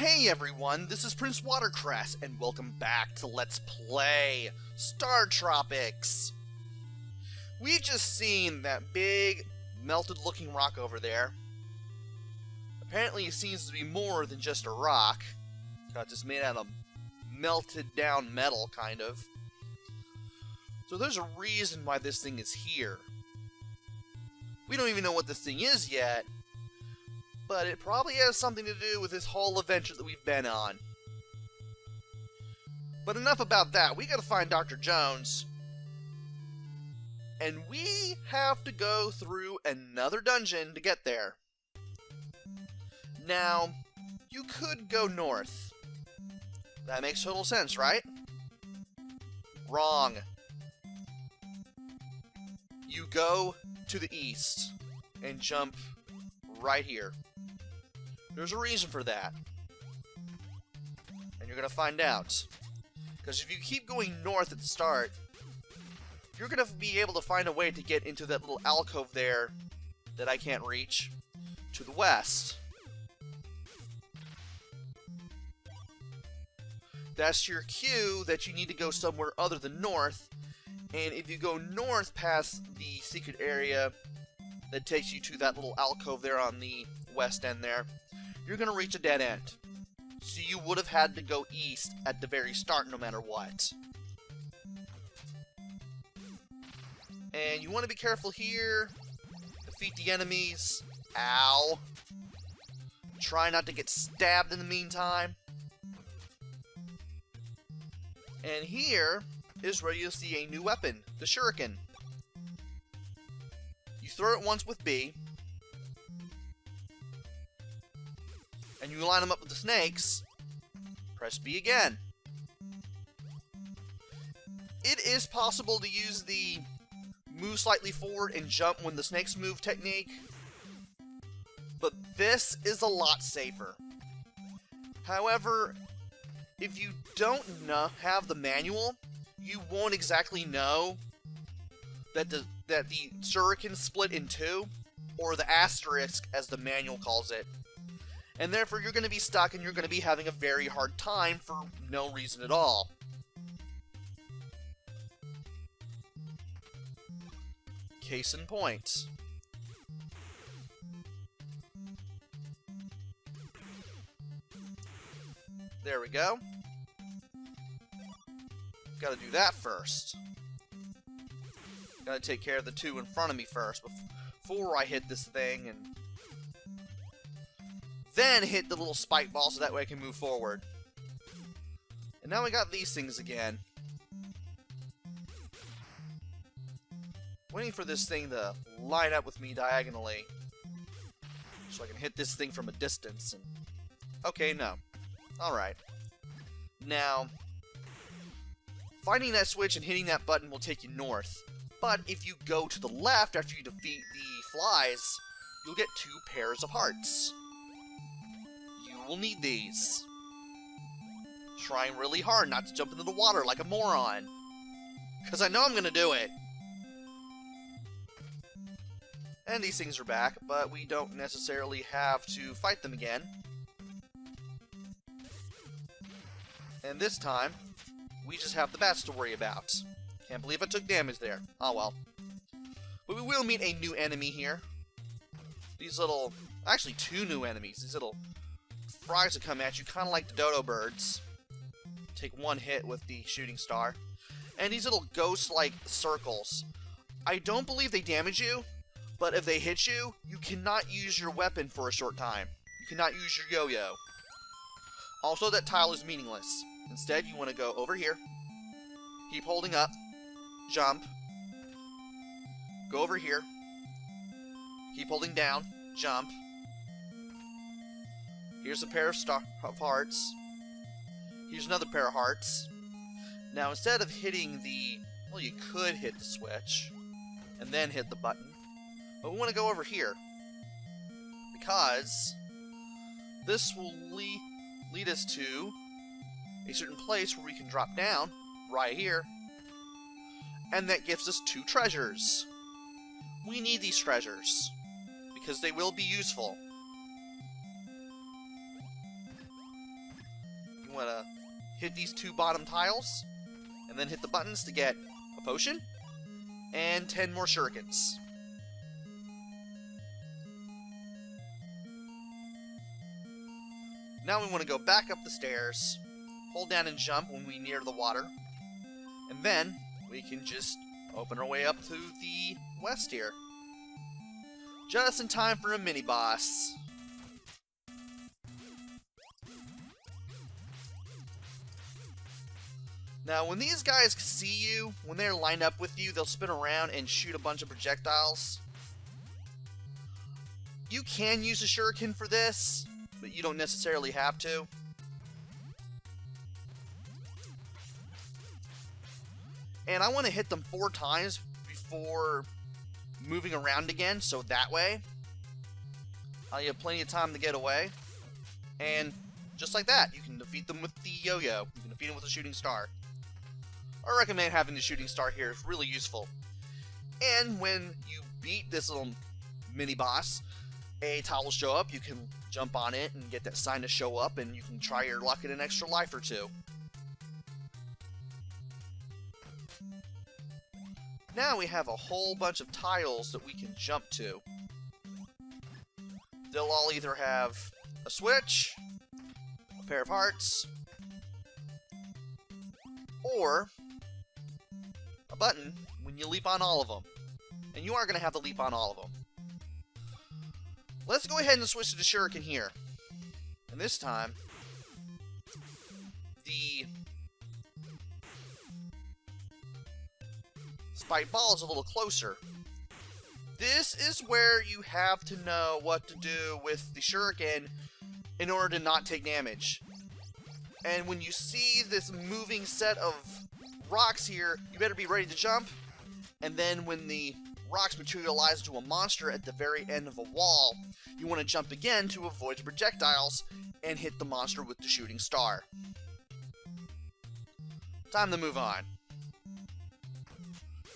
Hey everyone, this is PrinceWatercress, and welcome back to Let's Play StarTropics! We've just seen that big, melted-looking rock over there. Apparently it seems to be more than just a rock. It's just made out of melted-down metal, kind of. So there's a reason why this thing is here. We don't even know what this thing is yet, but it probably has something to do with this whole adventure that we've been on. But enough about that. We gotta find Dr. Jones. And we have to go through another dungeon to get there. Now, you could go north. That makes total sense, right? Wrong. You go to the east and jump right here. There's a reason for that. And you're going to find out. Because if you keep going north at the start, you're going to be able to find a way to get into that little alcove there that I can't reach to the west. That's your cue that you need to go somewhere other than north. And if you go north past the secret area that takes you to that little alcove there on the west end there, you're going to reach a dead end. So you would have had to go east at the very start no matter what. And you want to be careful here. Defeat the enemies. Ow. Try not to get stabbed in the meantime. And here is where you'll see a new weapon, the Shuriken. You throw it once with B, and you line them up with the snakes. Press B again. It is possible to use the move slightly forward and jump when the snakes move technique, but this is a lot safer. However, if you don't have the manual, you won't exactly know that the Shuriken split in two, or the asterisk as the manual calls it. And therefore you're going to be stuck and you're going to be having a very hard time for no reason at all. Case in point. There we go. Gotta do that first. Gotta take care of the two in front of me first before I hit this thing, and then hit the little spike ball so that way I can move forward. And now we got these things again. Waiting for this thing to line up with me diagonally so I can hit this thing from a distance. And okay, no. Alright. Now, finding that switch and hitting that button will take you north. But if you go to the left after you defeat the flies, you'll get 2 pairs of hearts. You will need these. Trying really hard not to jump into the water like a moron, because I know I'm going to do it. And these things are back, but we don't necessarily have to fight them again. And this time, we just have the bats to worry about. Can't believe I took damage there. Oh well. But we will meet a new enemy here. These little... actually 2 new enemies. These little frogs that come at you, kind of like the dodo birds. Take 1 hit with the shooting star. And these little ghost-like circles. I don't believe they damage you, but if they hit you, you cannot use your weapon for a short time. You cannot use your yo-yo. Also, that tile is meaningless. Instead, you want to go over here, keep holding up, jump, go over here, keep holding down, jump. Here's a pair of hearts. Here's another pair of hearts. Now, instead of hitting the... well, you could hit the switch and then hit the button. But we want to go over here, because this will lead us to a certain place where we can drop down, right here, and that gives us 2 treasures. We need these treasures, because they will be useful. You want to hit these 2 bottom tiles, and then hit the buttons to get a potion, and 10 more shurikens. Now we want to go back up the stairs, hold down and jump when we near the water, and then we can just open our way up to the west here. Just in time for a mini-boss. Now, when these guys see you, when they're lined up with you, they'll spin around and shoot a bunch of projectiles. You can use a shuriken for this, but you don't necessarily have to. And I want to hit them 4 times before moving around again, so that way you have plenty of time to get away. And just like that, you can defeat them with the yo-yo. You can defeat them with a shooting star. I recommend having the shooting star here. It's really useful. And when you beat this little mini-boss, a tile will show up. You can jump on it and get that sign to show up, and you can try your luck at an extra life or 2. Now we have a whole bunch of tiles that we can jump to. They'll all either have a switch, a pair of hearts, or a button when you leap on all of them. And you are going to have to leap on all of them. Let's go ahead and switch to the shuriken here. And this time, the spike ball is a little closer. This is where you have to know what to do with the shuriken in order to not take damage. And when you see this moving set of rocks here, you better be ready to jump. And then when the rocks materialize into a monster at the very end of a wall, you want to jump again to avoid the projectiles and hit the monster with the shooting star. Time to move on.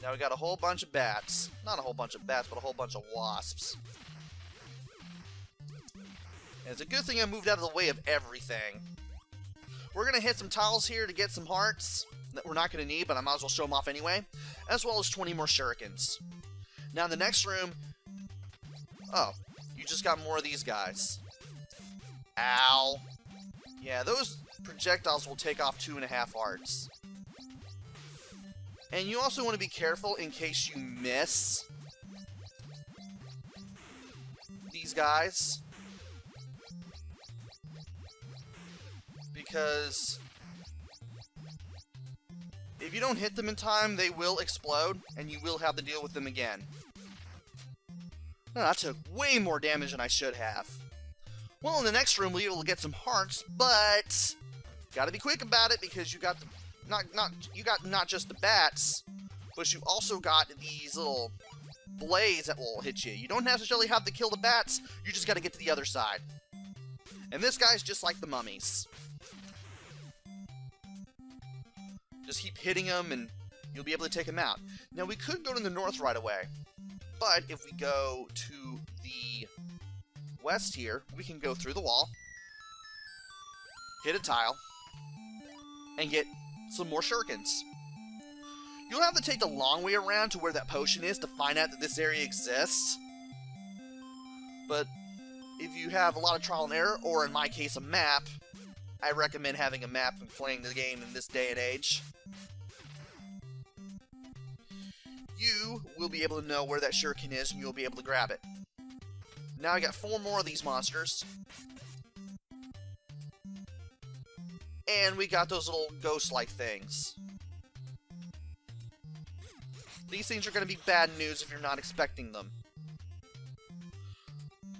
Now we got a whole bunch of bats. Not a whole bunch of bats, but a whole bunch of wasps. And it's a good thing I moved out of the way of everything. We're going to hit some tiles here to get some hearts that we're not going to need, but I might as well show them off anyway. As well as 20 more shurikens. Now in the next room... Oh, you just got more of these guys. Ow. Yeah, those projectiles will take off 2.5 hearts. And you also want to be careful in case you miss these guys. Because if you don't hit them in time, they will explode, and you will have to deal with them again. Oh, that took way more damage than I should have. Well, in the next room, we'll be able to get some hearts, but gotta be quick about it because you got the not just the bats, but you also got these little blades that will hit you. You don't necessarily have to kill the bats, you just gotta get to the other side. And this guy's just like the mummies. Just keep hitting them and you'll be able to take them out. Now we could go to the north right away, but if we go to the west here, we can go through the wall, hit a tile, and get some more shurikens. You'll have to take the long way around to where that potion is to find out that this area exists. But if you have a lot of trial and error, or in my case a map, I recommend having a map and playing the game in this day and age. You will be able to know where that shuriken is and you'll be able to grab it. Now I got 4 more of these monsters. And we got those little ghost-like things. These things are going to be bad news if you're not expecting them.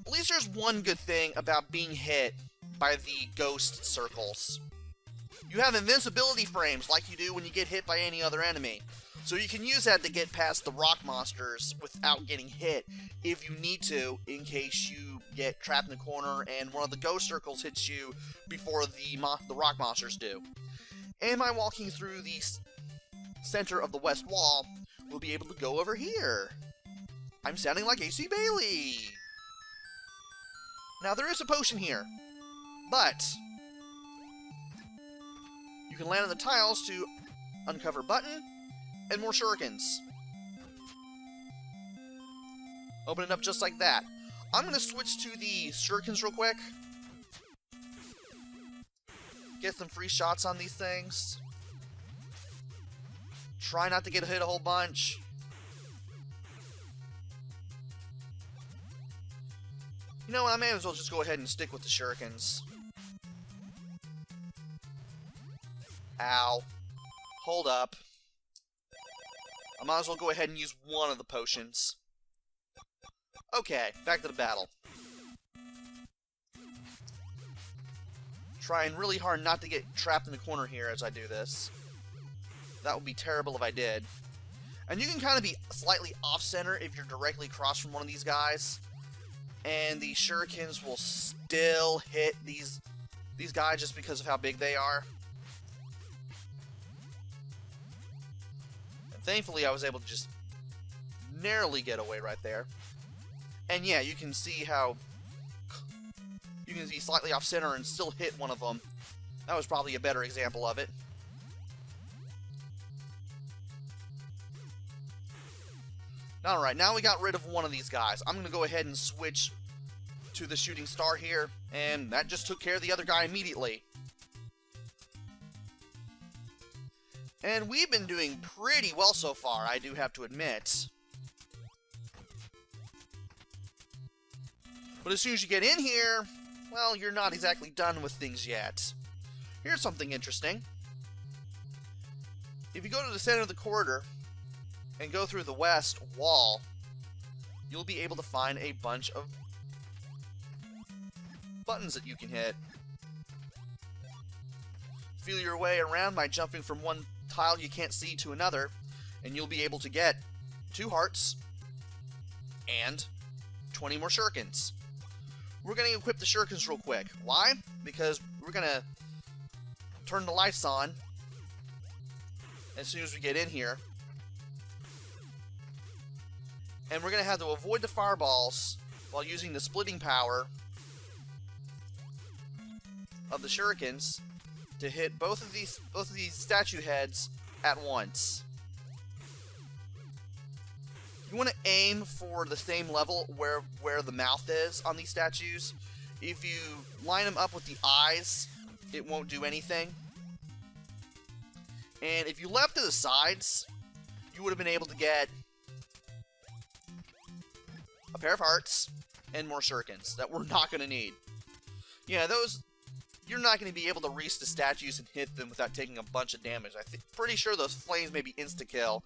At least there's one good thing about being hit by the ghost circles. You have invincibility frames like you do when you get hit by any other enemy. So you can use that to get past the rock monsters without getting hit if you need to, in case you get trapped in a corner and one of the ghost circles hits you before the rock monsters do. And by walking through the center of the west wall, we'll be able to go over here. I'm sounding like AC Bailey. Now there is a potion here, but You can land on the tiles to uncover button and more shurikens. Open it up just like that. I'm going to switch to the shurikens real quick. Get some free shots on these things. Try not to get hit a whole bunch. You know what, I may as well just go ahead and stick with the shurikens. Ow. Hold up. I might as well go ahead and use one of the potions. Okay, back to the battle. Trying really hard not to get trapped in the corner here as I do this. That would be terrible if I did. And you can kind of be slightly off-center if you're directly across from one of these guys. And the shurikens will still hit these guys just because of how big they are. And thankfully I was able to just narrowly get away right there. And yeah, you can see how you can be slightly off-center and still hit one of them. That was probably a better example of it. Alright, now we got rid of one of these guys. I'm going to go ahead and switch to the shooting star here, and that just took care of the other guy immediately. And we've been doing pretty well so far, I do have to admit. But as soon as you get in here, well, you're not exactly done with things yet. Here's something interesting. If you go to the center of the corridor and go through the west wall, you'll be able to find a bunch of buttons that you can hit. Feel your way around by jumping from one tile you can't see to another, and you'll be able to get 2 hearts and 20 more shurikens. We're going to equip the shurikens real quick. Why? Because we're going to turn the lights on as soon as we get in here. And we're going to have to avoid the fireballs while using the splitting power of the shurikens to hit both of these statue heads at once. You want to aim for the same level where the mouth is on these statues. If you line them up with the eyes, it won't do anything. And if you left to the sides, you would have been able to get a pair of hearts and more shurikens that we're not going to need. Yeah, those, you're not going to be able to reach the statues and hit them without taking a bunch of damage. Pretty sure those flames may be insta-kill,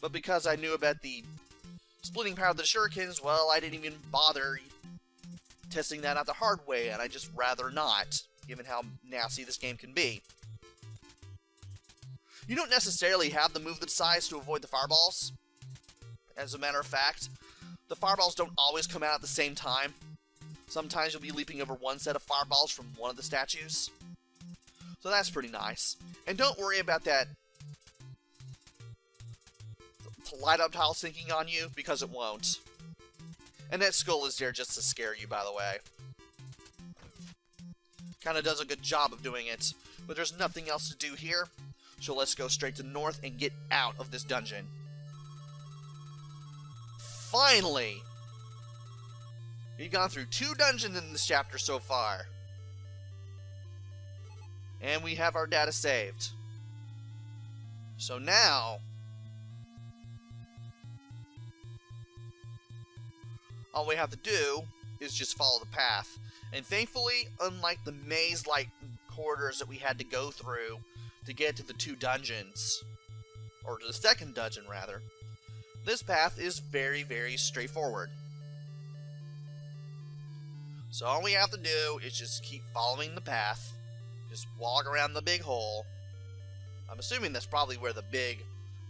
but because I knew about the splitting power of the shurikens, well, I didn't even bother testing that out the hard way, and I just rather not, given how nasty this game can be. You don't necessarily have to move the size to avoid the fireballs. As a matter of fact, the fireballs don't always come out at the same time. Sometimes you'll be leaping over one set of fireballs from one of the statues. So that's pretty nice. And don't worry about that light up tile sinking on you, because it won't. And that skull is there just to scare you, by the way. Kinda does a good job of doing it. But there's nothing else to do here, so let's go straight to the north and get out of this dungeon. Finally! We've gone through 2 dungeons in this chapter so far. And we have our data saved. So now, all we have to do is just follow the path. And thankfully, unlike the maze-like corridors that we had to go through to get to the 2 dungeons, or to the second dungeon rather, this path is very, very straightforward. So all we have to do is just keep following the path, just walk around the big hole. I'm assuming that's probably where the big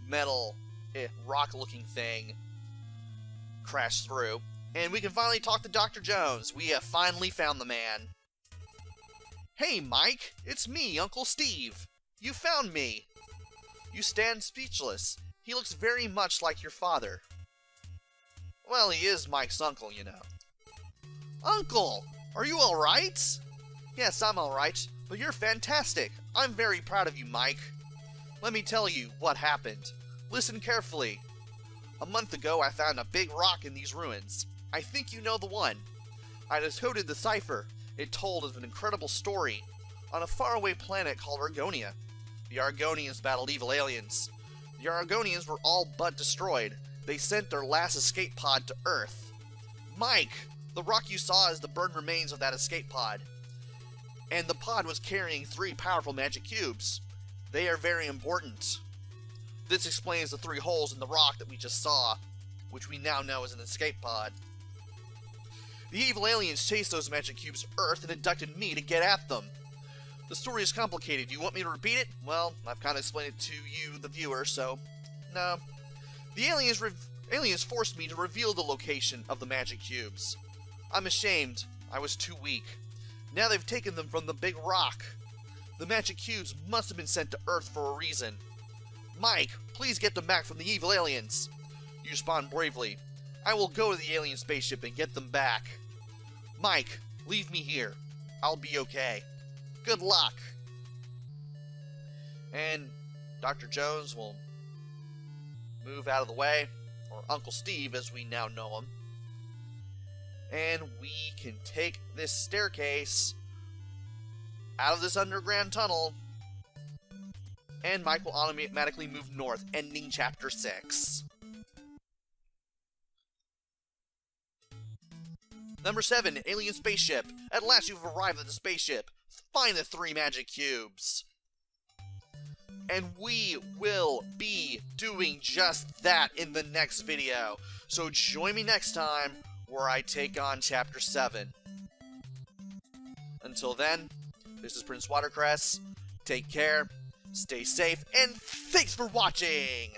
metal rock-looking thing crashed through. And we can finally talk to Dr. Jones. We have finally found the man. Hey, Mike, it's me, Uncle Steve. You found me. You stand speechless. He looks very much like your father. Well, he is Mike's uncle, you know. Uncle, are you alright? Yes, I'm alright, Well, you're fantastic. I'm very proud of you, Mike. Let me tell you what happened. Listen carefully. A month ago, I found a big rock in these ruins. I think you know the one. I decoded the cipher. It told of an incredible story on a faraway planet called Argonia. The Argonians battled evil aliens. The Argonians were all but destroyed. They sent their last escape pod to Earth. Mike, the rock you saw is the burned remains of that escape pod. And the pod was carrying 3 powerful magic cubes. They are very important. This explains the 3 holes in the rock that we just saw, which we now know is an escape pod. The evil aliens chased those magic cubes to Earth and abducted me to get at them. The story is complicated. Do you want me to repeat it? Well, I've kind of explained it to you, the viewer, so no. The aliens forced me to reveal the location of the magic cubes. I'm ashamed. I was too weak. Now they've taken them from the big rock. The magic cubes must have been sent to Earth for a reason. Mike, please get them back from the evil aliens. You respond bravely. I will go to the alien spaceship and get them back. Mike, leave me here. I'll be okay. Good luck. And Dr. Jones will move out of the way, or Uncle Steve as we now know him. And we can take this staircase out of this underground tunnel, and Mike will automatically move north, ending Chapter 6. Number 7, Alien Spaceship. At last you've arrived at the spaceship. Find the 3 magic cubes. And we will be doing just that in the next video. So join me next time where I take on Chapter 7. Until then, this is PrinceWatercress. Take care, stay safe, and thanks for watching!